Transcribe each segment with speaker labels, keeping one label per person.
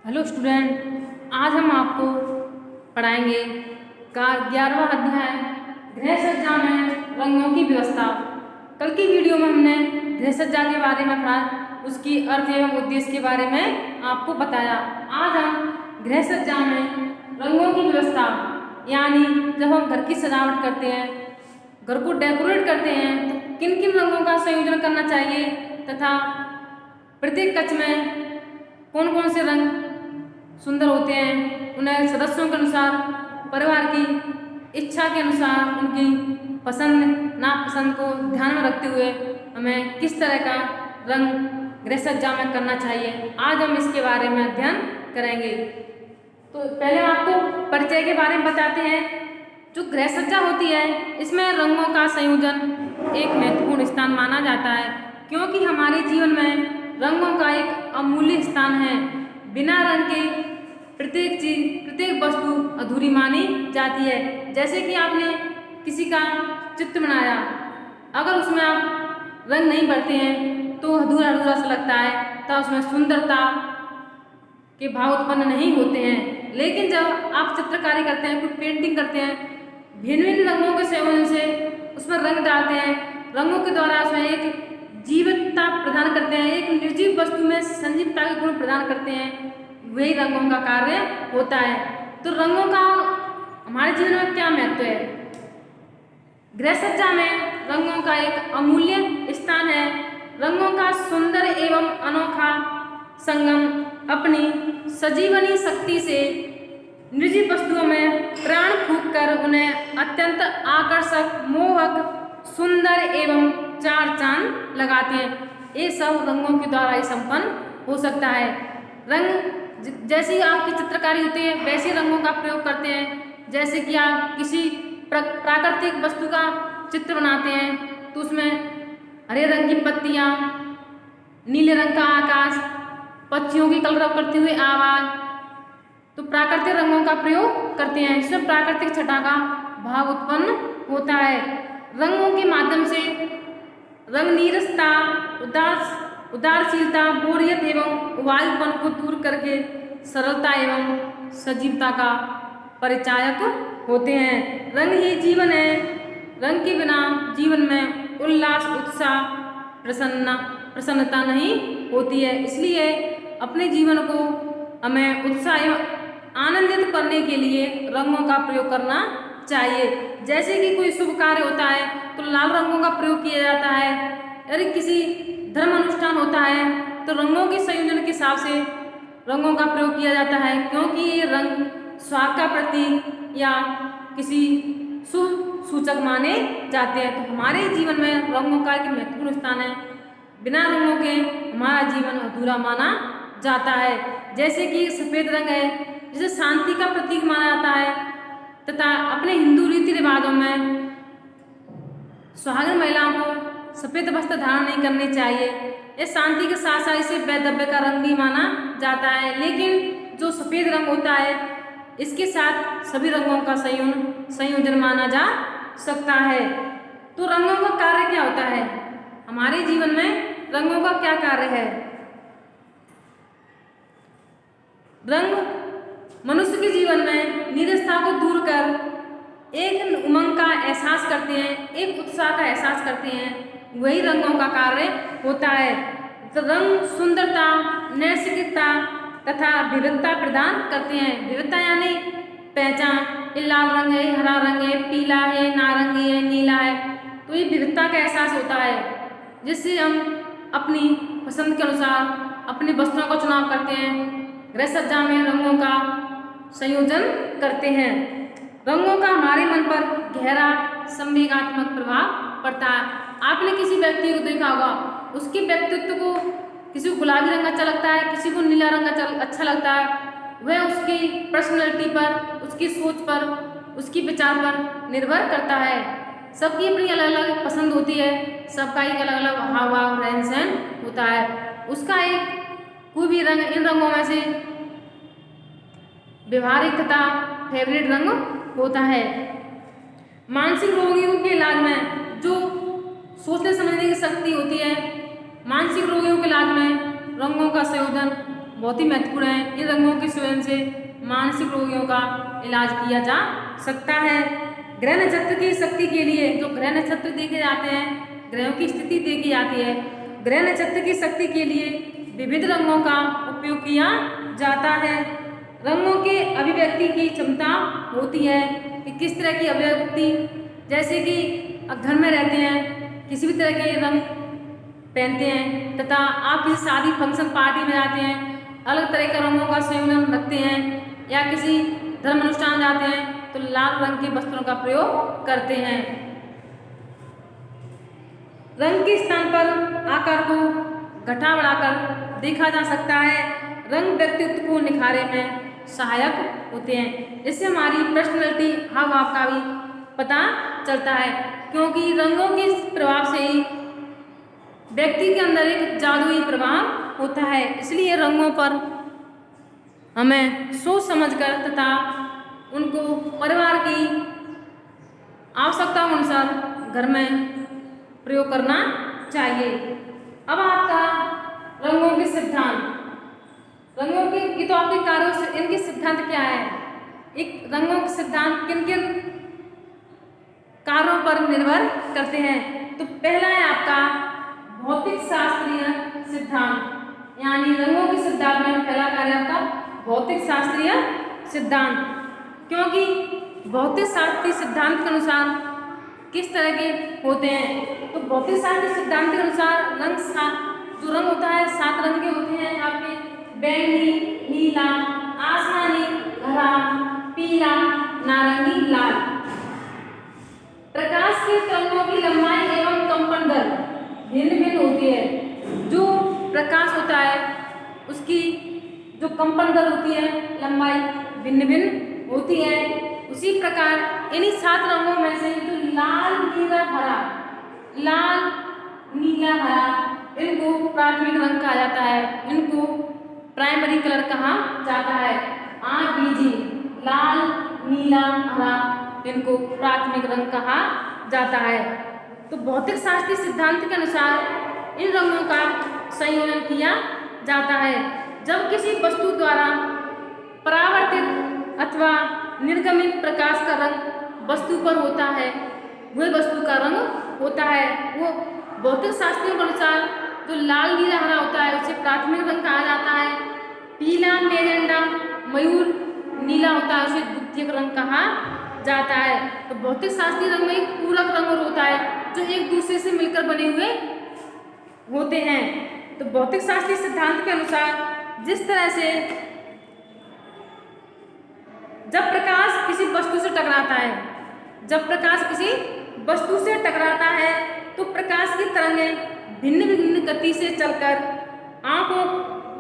Speaker 1: Hello student, आज हम आपको पढ़ाएंगे का 11वां अध्याय गृह सज्जा में रंगों की व्यवस्था। कल की वीडियो में हमने गृह सज्जा के बारे में पढ़ा, उसकी अर्थ एवं उद्देश्य के बारे में आपको बताया। आज हम गृह सज्जा में रंगों की व्यवस्था यानी जब हम घर की सजावट करते हैं, घर को डेकोरेट करते हैं, तो किन किन रंगों का संयोजन करना चाहिए तथा प्रत्येक कक्ष में कौन कौन से रंग सुंदर होते हैं, उन्हें सदस्यों के अनुसार, परिवार की इच्छा के अनुसार, उनकी पसंद नापसंद को ध्यान में रखते हुए हमें किस तरह का रंग गृह सज्जा में करना चाहिए, आज हम इसके बारे में अध्ययन करेंगे। तो पहले हम आपको परिचय के बारे में बताते हैं। जो गृह सज्जा होती है, इसमें रंगों का संयोजन एक महत्वपूर्ण स्थान माना जाता है, क्योंकि हमारे जीवन में रंगों का एक अमूल्य स्थान है। बिना रंग के प्रत्येक चीज, प्रत्येक वस्तु अधूरी मानी जाती है। जैसे कि आपने किसी का चित्र बनाया, अगर उसमें आप रंग नहीं भरते हैं तो अधूरा अधूरा सा लगता है, तो उसमें सुंदरता के भाव उत्पन्न नहीं होते हैं। लेकिन जब आप चित्रकारी करते हैं, कुछ पेंटिंग करते हैं, भिन्न भिन्न रंगों के संयोजन से उसमें रंग डालते हैं, रंगों के द्वारा उसमें एक जीवंतता प्रदान करते हैं, एक निर्जीव वस्तु में संजीवता के गुण प्रदान करते हैं, वही रंगों का कार्य होता है। तो रंगों का हमारे जीवन में क्या महत्व है? गृह सज्जा में रंगों का एक अमूल्य स्थान है। रंगों का सुंदर एवं अनोखा संगम अपनी सजीवनी शक्ति से निर्जीव वस्तुओं में प्राण फूंक कर उन्हें अत्यंत आकर्षक, मोहक, सुंदर एवं चार चांद लगाते हैं। ये सब रंगों के द्वारा ही संपन्न हो सकता है। रंग जैसी आपकी चित्रकारी होती है, वैसे रंगों का प्रयोग करते हैं। जैसे कि आप किसी प्राकृतिक वस्तु का चित्र बनाते हैं, तो उसमें हरे रंग की पत्तियाँ, नीले रंग का आकाश, पक्षियों की कलरव करती हुई आवाज, तो प्राकृतिक रंगों का प्रयोग करते हैं। इसमें प्राकृतिक छटा का भाव उत्पन्न होता है। रंगों के माध्यम से रंग नीरसता, उदारशीलता, बोरियत एवं उबाऊपन को दूर करके सरलता एवं सजीवता का परिचायक होते हैं। रंग ही जीवन है। रंग के बिना जीवन में उल्लास, उत्साह, प्रसन्नता नहीं होती है। इसलिए अपने जीवन को हमें उत्साह एवं आनंदित करने के लिए रंगों का प्रयोग करना चाहिए। जैसे कि कोई शुभ कार्य होता है तो लाल रंगों का प्रयोग किया जाता है। यदि किसी धर्म अनुष्ठान होता है तो रंगों के संयोजन के हिसाब से रंगों का प्रयोग किया जाता है, क्योंकि ये रंग स्वाग का प्रतीक या किसी शुभ सूचक माने जाते हैं। तो हमारे जीवन में रंगों का एक महत्वपूर्ण स्थान है। बिना रंगों के हमारा जीवन अधूरा माना जाता है। जैसे कि सफेद रंग है, जिसे शांति का प्रतीक माना जाता है, तथा अपने हिंदू रीति रिवाजों में सुहागिन महिलाओं को सफेद वस्त्र धारण नहीं करने चाहिए। यह शांति के साथ साथ इसे वैधव्य का रंग भी माना जाता है। लेकिन जो सफेद रंग होता है, इसके साथ सभी रंगों का संयोजन माना जा सकता है। तो रंगों का कार्य क्या होता है? हमारे जीवन में रंगों का क्या कार्य है? रंग मनुष्य के जीवन में नीरसता को दूर कर एक उमंग का एहसास करते हैं, एक उत्साह का एहसास करते हैं, वही रंगों का कार्य होता है। तो रंग सुंदरता, नैसर्गिकता तथा विविधता प्रदान करते हैं। विविधता यानी पहचान, ये लाल रंग है, हरा रंग है, पीला है, नारंगी है, नीला है, तो ये विविधता का एहसास होता है, जिससे हम अपनी पसंद के अनुसार अपनी वस्तुओं का चुनाव करते हैं, गृह सज्जा में रंगों का संयोजन करते हैं। रंगों का हमारे मन पर गहरा संवेगात्मक प्रभाव पड़ता है। आपने किसी व्यक्ति को देखा होगा, उसके व्यक्तित्व को, किसी को गुलाबी रंग अच्छा लगता है, किसी को नीला रंग अच्छा लगता है। वह उसकी पर्सनैलिटी पर, उसकी सोच पर, उसकी विचार पर निर्भर करता है। सबकी अपनी अलग अलग पसंद होती है, सबका एक अलग अलग हाव भाव, रहन सहन होता है। उसका एक कोई भी रंग इन रंगों में से व्यवहारिक तथा फेवरेट रंग होता है। मानसिक रोगियों के इलाज में जो सोचने समझने की शक्ति होती है, मानसिक रोगियों के इलाज में रंगों का संयोजन बहुत ही महत्वपूर्ण है। इन रंगों के सेवन से मानसिक रोगियों का इलाज किया जा सकता है। ग्रह नक्षत्र की शक्ति के लिए जो ग्रह नक्षत्र देखे जाते हैं, ग्रहों की स्थिति देखी जाती है, ग्रह नक्षत्र की शक्ति के लिए विविध रंगों का उपयोग किया जाता है। रंगों के अभिव्यक्ति की क्षमता होती है कि किस तरह की अभिव्यक्ति, जैसे कि घर में रहते हैं किसी भी तरह के रंग पहनते हैं, तथा आप किसी शादी फंक्शन पार्टी में जाते हैं अलग तरह के रंगों का संयोजन रखते हैं, या किसी धर्म अनुष्ठान जाते हैं तो लाल रंग के वस्त्रों का प्रयोग करते हैं। रंग के स्थान पर आकार को घटा बढ़ाकर देखा जा सकता है। रंग व्यक्तित्व को निखारने में सहायक होते हैं। इससे हमारी पर्सनैलिटी हाव भाव का भी पता चलता है, क्योंकि रंगों के प्रभाव से ही व्यक्ति के अंदर एक जादुई प्रभाव होता है। इसलिए रंगों पर हमें सोच समझकर तथा उनको परिवार की आवश्यकताओं अनुसार घर में प्रयोग करना चाहिए। अब आपका रंगों के सिद्धांत, रंगों के ये तो आपके कार्यों से इनके सिद्धांत क्या है, एक रंगों के सिद्धांत किन किन कार्यों पर निर्भर करते हैं। तो पहला है आपका भौतिक शास्त्रीय सिद्धांत, यानी रंगों के सिद्धांत में पहला कार्य आपका भौतिक शास्त्रीय सिद्धांत, क्योंकि भौतिक शास्त्रीय सिद्धांत के अनुसार किस तरह के होते हैं। तो भौतिक शास्त्रीय सिद्धांत के अनुसार रंग जो रंग होता है 7 रंग के होते हैं आपके, बैंगनी, नीला, आसमानी, हरा, पीला, नारंगी, लाल। प्रकाश के तरंगों की लंबाई एवं कंपन दर भिन्न भिन्न होती है। जो प्रकाश होता है उसकी जो कंपन दर होती है, लंबाई भिन्न भिन्न होती है। उसी प्रकार इन्हीं 7 रंगों में से जो लाल, नीला, हरा, लाल, नीला, हरा, इनको प्राथमिक रंग कहा जाता है, इनको प्राइमरी कलर कहा जाता है। RBG लाल, नीला, हरा, इनको प्राथमिक रंग कहा जाता है। तो भौतिक शास्त्रीय सिद्धांत के अनुसार इन रंगों का संयोजन किया जाता है। जब किसी वस्तु द्वारा परावर्तित अथवा निर्गमित प्रकाश का रंग वस्तु पर होता है, वह वस्तु का रंग होता है। वो भौतिक शास्त्रियों के अनुसार जो लाल, नीला, हरा होता है उसे प्राथमिक रंग कहा जाता है। पीला, मैजेंटा, मयूर, नीला होता है उसे द्वितीयक रंग कहा जाता है। तो भौतिक शास्त्रीय रंग में एक पूरक रंग होता है जो एक दूसरे से मिलकर बने हुए होते हैं। तो भौतिक शास्त्रीय सिद्धांत के अनुसार जिस तरह से जब प्रकाश किसी वस्तु से टकराता है, जब प्रकाश किसी वस्तु से टकराता है तो प्रकाश की तरंगें भिन्न भिन्न गति से चलकर आंखों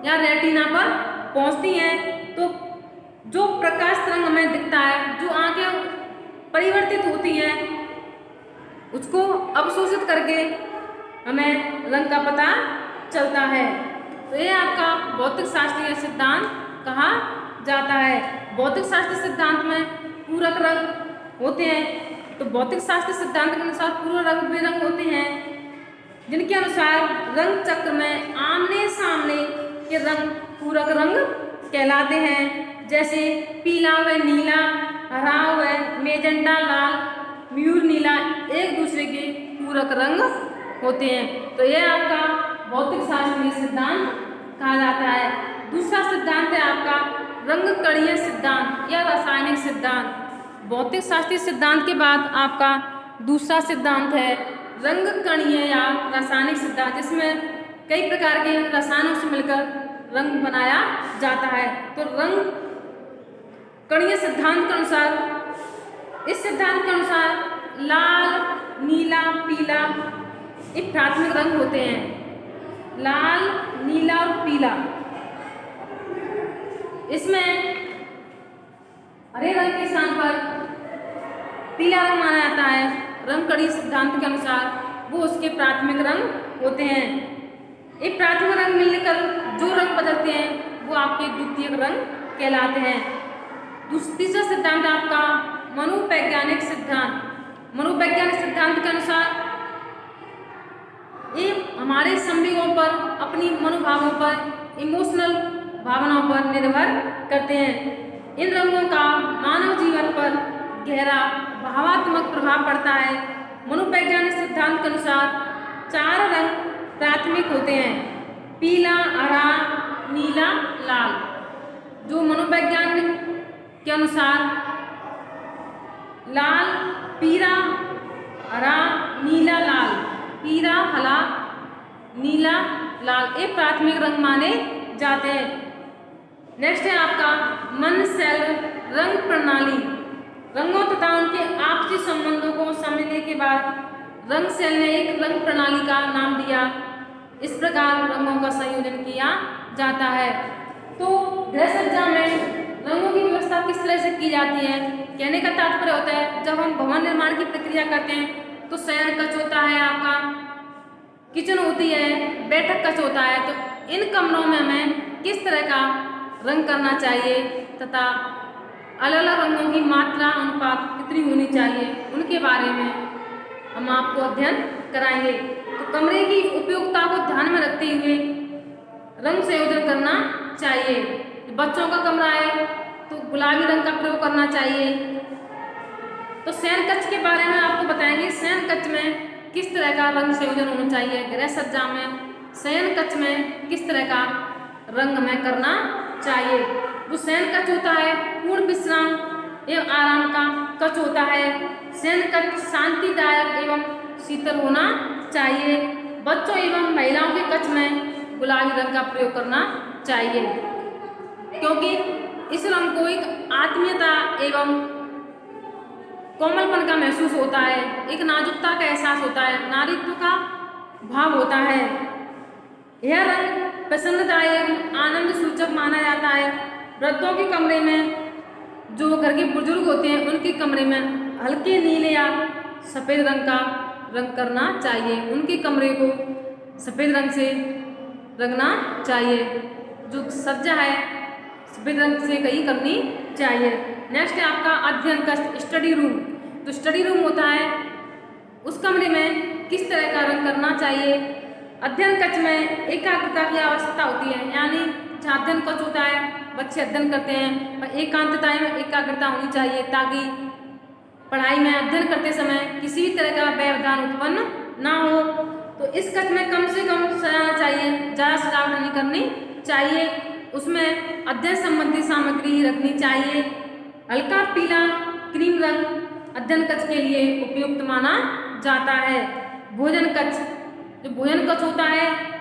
Speaker 1: या रेटिना पर पहुंचती हैं। तो जो प्रकाश तरंग हमें दिखता है, जो आंखें परिवर्तित होती हैं, उसको अवशोषित करके हमें रंग का पता चलता है। तो ये आपका भौतिक शास्त्रीय सिद्धांत कहा जाता है। भौतिक शास्त्रीय सिद्धांत में पूरक रंग होते हैं। तो भौतिक शास्त्रीय सिद्धांत के अनुसार पूरक रंग वे रंग होते हैं जिनके अनुसार रंग चक्र में आमने सामने के रंग पूरक रंग कहलाते हैं। जैसे पीला व नीला, हरा व मैजेंटा लाल, मयूर नीला एक दूसरे के पूरक रंग होते हैं। तो यह आपका भौतिक शास्त्रीय सिद्धांत कहा जाता है। दूसरा सिद्धांत है आपका रंग कणीय सिद्धांत या रासायनिक सिद्धांत। भौतिक शास्त्रीय सिद्धांत के बाद आपका दूसरा सिद्धांत है रंग कणीय या रासायनिक सिद्धांत, जिसमें कई प्रकार के रसायनों से मिलकर रंग बनाया जाता है। तो रंग कणीय सिद्धांत के अनुसार, इस सिद्धांत के अनुसार लाल, नीला, पीला ये प्राथमिक रंग होते हैं। लाल, नीला और पीला, इसमें हरे रंग के स्थान पर पीला रंग माना जाता है। रंग कणीय सिद्धांत के अनुसार वो उसके प्राथमिक रंग होते हैं। ये प्राथमिक रंग मिलने कर जो रंग बदलते हैं वो आपके द्वितीयक रंग कहलाते हैं। तीसरा सिद्धांत आपका मनोवैज्ञानिक सिद्धांत। मनोवैज्ञानिक सिद्धांत के अनुसार ये हमारे संवेगों पर, अपनी मनोभावों पर, इमोशनल भावनाओं पर निर्भर करते हैं। इन रंगों का मानव जीवन पर गहरा भावात्मक प्रभाव पड़ता है। मनोवैज्ञानिक सिद्धांत के अनुसार 4 रंग प्राथमिक होते हैं: पीला, हरा, नीला, लाल। जो मनोवैज्ञानिक के अनुसार लाल, पीला, हरा, नीला, लाल, पीला, हरा, नीला, लाल ये प्राथमिक रंग माने जाते हैं। नेक्स्ट है आपका मन, सेल, रंग प्रणाली। रंगों तथा उनके आपसी संबंधों को समझने के बाद रंग सेल ने एक रंग प्रणाली का नाम दिया। इस प्रकार रंगों का संयोजन किया जाता है। तो गृह सज्जा में रंगों की व्यवस्था किस तरह से की जाती है, कहने का तात्पर्य होता है जब हम भवन निर्माण की प्रक्रिया करते हैं तो शयन कक्ष होता है, आपका किचन होती है, बैठक कक्ष होता है। तो इन कमरों में हमें किस तरह का रंग करना चाहिए तथा अलग अलग रंगों की मात्रा अनुपात कितनी होनी चाहिए, उनके बारे में हम आपको अध्ययन कराएंगे। तो कमरे की उपयोगिता को ध्यान में रखते हुए रंग संयोजन करना चाहिए। बच्चों का कमरा है तो गुलाबी रंग का प्रयोग करना चाहिए। तो शयन कक्ष के बारे में आपको बताएंगे, शयन कक्ष में किस तरह का रंग संयोजन होना चाहिए। गृह सज्जा में शयन कक्ष में किस तरह का रंग में करना चाहिए। जो शयन कक्ष होता है पूर्ण विश्राम एवं आराम का कक्ष होता है। शयन कक्ष शांतिदायक एवं शीतल होना चाहिए। बच्चों एवं महिलाओं के कक्ष में गुलाबी रंग का प्रयोग करना चाहिए, क्योंकि इस रंग को एक आत्मीयता एवं कोमलपन का महसूस होता है, एक नाजुकता का एहसास होता है, नारीत्व का भाव होता है। यह रंग प्रसन्नदायक आनंद सूचक माना जाता है। वृद्धों के कमरे में, जो घर के बुजुर्ग होते हैं उनके कमरे में हल्के नीले या सफ़ेद रंग का रंग करना चाहिए। उनके कमरे को सफ़ेद रंग से रंगना चाहिए। जो सज्जा है सफ़ेद रंग से कहीं करनी चाहिए। नेक्स्ट है आपका अध्ययन कक्ष, स्टडी रूम। तो स्टडी रूम होता है, उस कमरे में किस तरह का रंग करना चाहिए। अध्ययन कक्ष में एकाग्रता की आवश्यकता होती है, यानी जहाँ अध्ययन कक्ष होता है बच्चे अध्ययन करते हैं और एकांतता में एकाग्रता होनी चाहिए, ताकि पढ़ाई में अध्ययन करते समय किसी भी तरह का व्यवधान उत्पन्न ना हो। तो इस कक्ष में कम से कम सजाना चाहिए, ज़्यादा सजावट नहीं करनी चाहिए। उसमें अध्ययन संबंधी सामग्री ही रखनी चाहिए। हल्का पीला क्रीम रंग अध्ययन कक्ष के लिए उपयुक्त माना जाता है। भोजन कक्ष, जो भोजन कक्ष होता है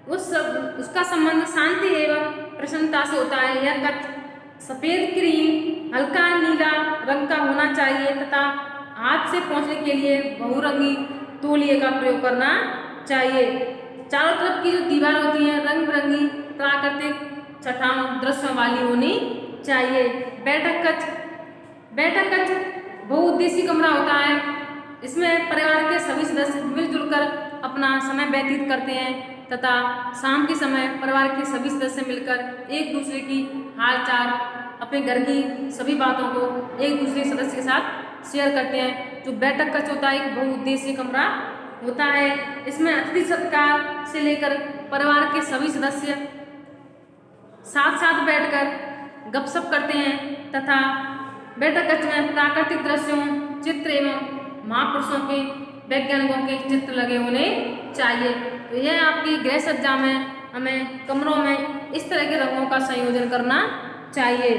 Speaker 1: उसका संबंध शांति एवं प्रसन्नता से होता है। यह कक्ष सफ़ेद क्रीम हल्का नीला रंग का होना चाहिए तथा हाथ से पहुँचने के लिए बहुरंगी तौलिए का प्रयोग करना चाहिए। चारों तरफ की जो दीवार होती है रंग बिरंगी प्राकृतिक छटाओं दृश्यों वाली होनी चाहिए। बैठक कक्ष, बैठक कक्ष बहुउद्देशीय कमरा होता है। इसमें परिवार के सभी सदस्य मिलजुल कर अपना समय व्यतीत करते हैं तथा शाम के समय परिवार के सभी सदस्य मिलकर एक दूसरे की हालचाल, अपने घर की सभी बातों को एक दूसरे सदस्य के साथ शेयर करते हैं। जो बैठक कक्ष होता है एक बहुउद्देशीय कमरा होता है। इसमें अतिथि सत्कार से लेकर परिवार के सभी सदस्य साथ साथ बैठकर गपशप करते हैं तथा बैठक कक्ष में प्राकृतिक दृश्यों, चित्र एवं महापुरुषों के, वैज्ञानिकों के चित्र लगे होने चाहिए। तो यह आपकी गृह सज्जा में हमें कमरों में इस तरह के रंगों का संयोजन करना चाहिए।